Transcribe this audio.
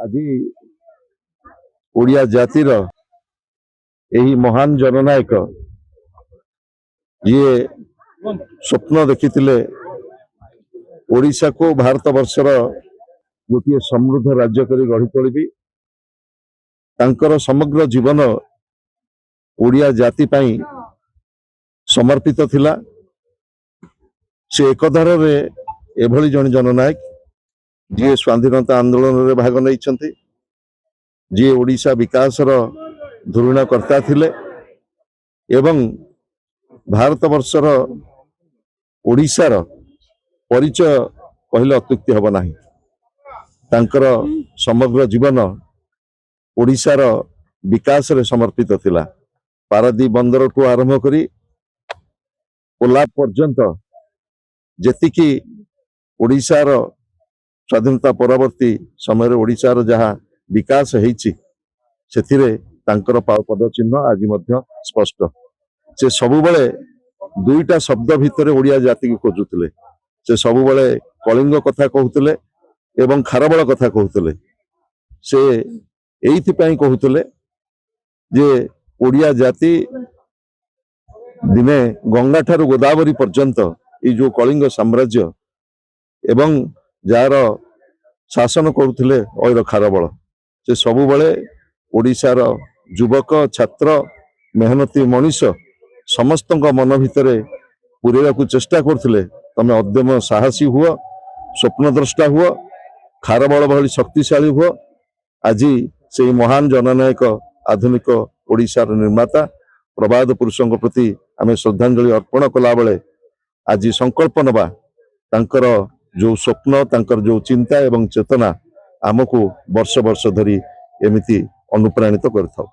ଆଜି ଓଡ଼ିଆ ଜାତିର ଏହି ମହାନ ଜନନାୟକ ଯିଏ ସ୍ୱପ୍ନ ଦେଖିଥିଲେ ଓଡ଼ିଶାକୁ ଭାରତ ବର୍ଷର ଗୋଟିଏ ସମୃଦ୍ଧ ରାଜ୍ୟ କରି ଗଢ଼ି ତୋଳିବି। ତାଙ୍କର ସମଗ୍ର ଜୀବନ ଓଡ଼ିଆ ଜାତି ପାଇଁ ସମର୍ପିତ ଥିଲା। ସେ ଏକଧାରରେ ଏଭଳି ଜଣେ ଜନନାୟକ ଯିଏ ସ୍ୱାଧୀନତା ଆନ୍ଦୋଳନରେ ଭାଗ ନେଇଛନ୍ତି, ଯିଏ ଓଡ଼ିଶା ବିକାଶର ଧୁରିଣକର୍ତ୍ତା ଥିଲେ ଏବଂ ଭାରତବର୍ଷର ଓଡ଼ିଶାର ପରିଚୟ କହିଲେ ଅତ୍ୟୁକ୍ତି ହେବ ନାହିଁ। ତାଙ୍କର ସମଗ୍ର ଜୀବନ ଓଡ଼ିଶାର ବିକାଶରେ ସମର୍ପିତ ଥିଲା। ପାରାଦୀପ ବନ୍ଦରଠୁ ଆରମ୍ଭ କରି କୋଲାବ ପର୍ଯ୍ୟନ୍ତ ଯେତିକି ଓଡ଼ିଶାର ସ୍ୱାଧୀନତା ପରବର୍ତ୍ତୀ ସମୟରେ ଓଡ଼ିଶାର ଯାହା ବିକାଶ ହେଇଛି ସେଥିରେ ତାଙ୍କର ପଦ ଚିହ୍ନ ଆଜି ମଧ୍ୟ ସ୍ପଷ୍ଟ। ସେ ସବୁବେଳେ ଦୁଇଟା ଶବ୍ଦ ଭିତରେ ଓଡ଼ିଆ ଜାତିକୁ ଖୋଜୁଥିଲେ। ସେ ସବୁବେଳେ କଳିଙ୍ଗ କଥା କହୁଥିଲେ ଏବଂ ଖାରବଳ କଥା କହୁଥିଲେ। ସେ ଏଇଥିପାଇଁ କହୁଥିଲେ ଯେ ଓଡ଼ିଆ ଜାତି ଦିନେ ଗଙ୍ଗାଠାରୁ ଗୋଦାବରୀ ପର୍ଯ୍ୟନ୍ତ ଏଇ ଯୋଉ କଳିଙ୍ଗ ସାମ୍ରାଜ୍ୟ ଏବଂ ଯାହାର ଶାସନ କରୁଥିଲେ ଐର ଖାରବଳ, ସେ ସବୁବେଳେ ଓଡ଼ିଶାର ଯୁବକ ଛାତ୍ର ମେହନତୀ ମଣିଷ ସମସ୍ତଙ୍କ ମନ ଭିତରେ ପୁରେଇବାକୁ ଚେଷ୍ଟା କରୁଥିଲେ। ତମେ ଅଦ୍ୟମ ସାହସୀ ହୁଅ, ସ୍ୱପ୍ନଦ୍ରଷ୍ଟା ହୁଅ, ଖାରବଳ ଭଳି ଶକ୍ତିଶାଳୀ ହୁଅ। ଆଜି ସେଇ ମହାନ ଜନନାୟକ ଆଧୁନିକ ଓଡ଼ିଶାର ନିର୍ମାତା ପ୍ରବାଦ ପୁରୁଷଙ୍କ ପ୍ରତି ଆମେ ଶ୍ରଦ୍ଧାଞ୍ଜଳି ଅର୍ପଣ କଲାବେଳେ ଆଜି ସଂକଳ୍ପ ନେବା ତାଙ୍କର ଯୋଉ ସ୍ୱପ୍ନ, ତାଙ୍କର ଯୋଉ ଚିନ୍ତା ଏବଂ ଚେତନା ଆମକୁ ବର୍ଷ ବର୍ଷ ଧରି ଏମିତି ଅନୁପ୍ରାଣିତ କରିଥାଉ।